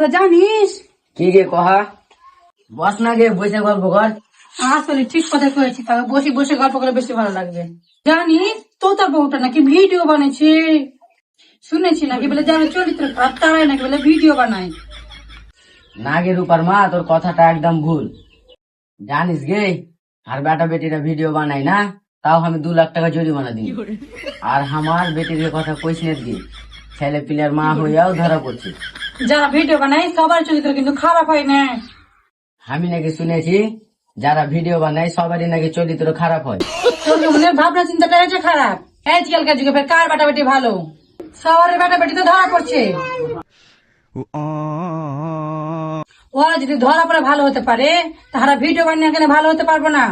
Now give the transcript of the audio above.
কথা জানিস? কি গে কহা? বস না গে, বসে গল্প কর। আসলে ঠিক কথা কয়েছি, তাকে বসে বসে গল্প করে বেশি ভালো লাগবে। জানিস তোতা বউটা নাকি ভিডিও বানাইছে, শুনেছি নাকি বলে যারা চরিত্র খারাপ তারাই নাকি বলে ভিডিও বানায়। না গে রূপার মা, তোর কথাটা একদম ভুল। জানিস গে, আর বেটা বেটিরা ভিডিও বানাই না, তাও আমি 2 লাখ টাকা জরিমানা দিই। আর আমার বেটির কথা কইস না গে, ছেলে পিলার মা হইয়াও ধরা পড়ছে। যারা ভিডিও বানায় সবার চরিত্র কিন্তু খারাপ হয় না। আমি নাকি শুনেছি যারা ভিডিও বানায় সবারই নাকি চরিত্র খারাপ হয়। তোর মনের ভাবনা চিন্তাটাই যে খারাপ। আজকালকার যুগে ফের কার বেটা বেটি ভালো? সবার বেটা বেটি তো ধরা পড়ছে। ওরা যদি ধরা পড়ে ভালো হতে পারে, তাহারা ভিডিও বানিয়ে কেন ভালো হতে পারবো না?